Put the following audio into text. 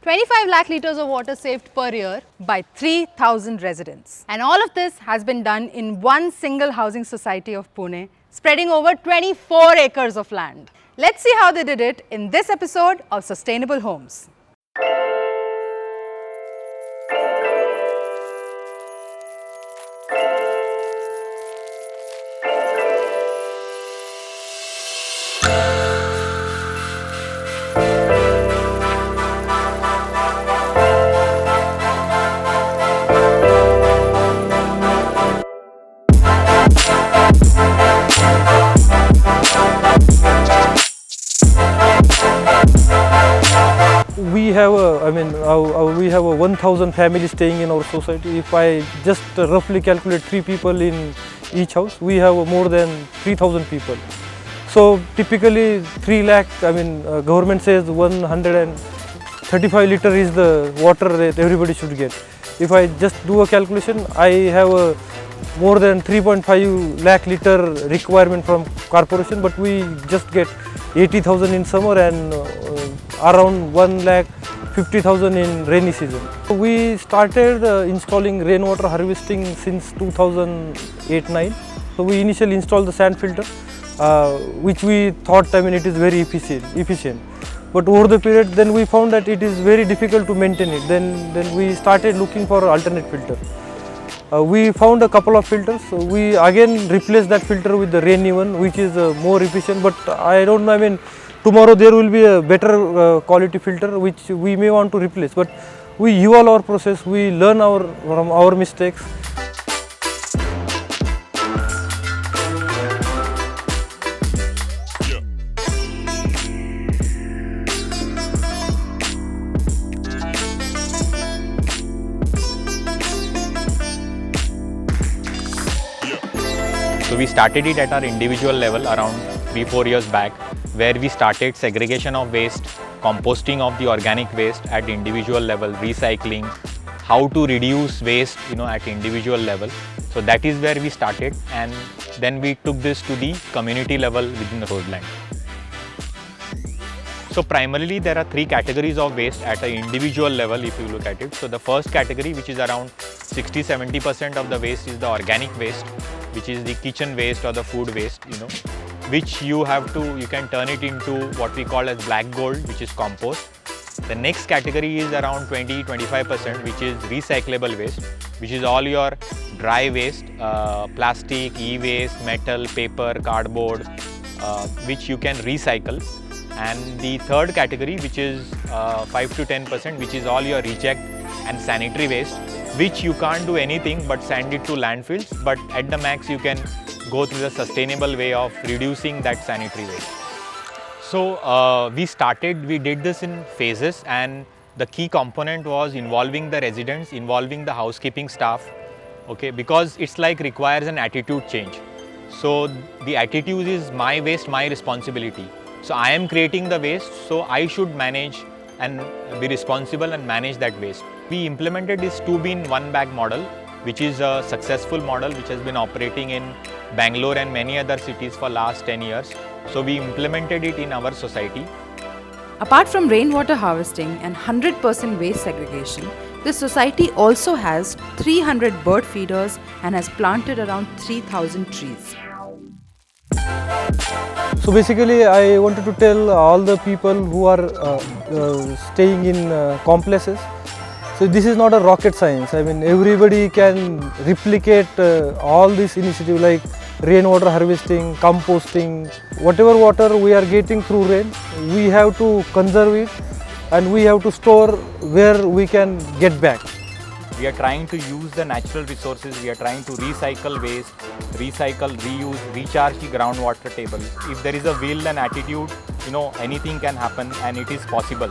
25 lakh litres of water saved per year by 3,000 residents. And all of this has been done in one single housing society of Pune, spreading over 24 acres of land. Let's see how they did it in this episode of Sustainable Homes. We have 1,000 families staying in our society. If I just roughly calculate 3 people in each house, we have more than 3,000 people. So typically 3 lakh, government says 135 litre is the water that everybody should get. If I just do a calculation, I have more than 3.5 lakh litre requirement from corporation, but we just get 80,000 in summer and around 1,50,000 in rainy season. We started installing rainwater harvesting since 2008-9. So we initially installed the sand filter, which we thought it is very efficient. But over the period, then we found that it is very difficult to maintain it. Then we started looking for alternate filter. We found a couple of filters. So we again replaced that filter with the rainy one, which is more efficient. But I don't know. Tomorrow there will be a better quality filter which we may want to replace. But we evolve our process. We learn from our mistakes. So we started it at our individual level around 3-4 years back, where we started segregation of waste, composting of the organic waste at individual level, recycling, how to reduce waste at individual level. So that is where we started, and then we took this to the community level within the Roseland. So primarily there are 3 categories of waste at an individual level if you look at it. So the first category, which is around 60-70% of the waste, is the organic waste, which is the kitchen waste or the food waste, which you can turn it into what we call as black gold, which is compost. The next category is around 20-25%, which is recyclable waste, which is all your dry waste, plastic, e-waste, metal, paper, cardboard, which you can recycle. And the third category, which is 5-10%, which is all your reject and sanitary waste, which you can't do anything but send it to landfills, but at the max you can go through the sustainable way of reducing that sanitary waste. So we did this in phases, and the key component was involving the residents, involving the housekeeping staff, because it's requires an attitude change. So the attitude is my waste, my responsibility. So I am creating the waste, so I should manage and be responsible and manage that waste. We implemented this 2-bin 1-bag model, which is a successful model which has been operating in Bangalore and many other cities for last 10 years. So we implemented it in our society. Apart from rainwater harvesting and 100% waste segregation, this society also has 300 bird feeders and has planted around 3,000 trees. So basically, I wanted to tell all the people who are staying in complexes. So this is not a rocket science. Everybody can replicate all these initiatives like rainwater harvesting, composting, whatever water we are getting through rain, we have to conserve it and we have to store where we can get back. We are trying to use the natural resources, we are trying to recycle waste, recycle, reuse, recharge the groundwater table. If there is a will and attitude, anything can happen and it is possible.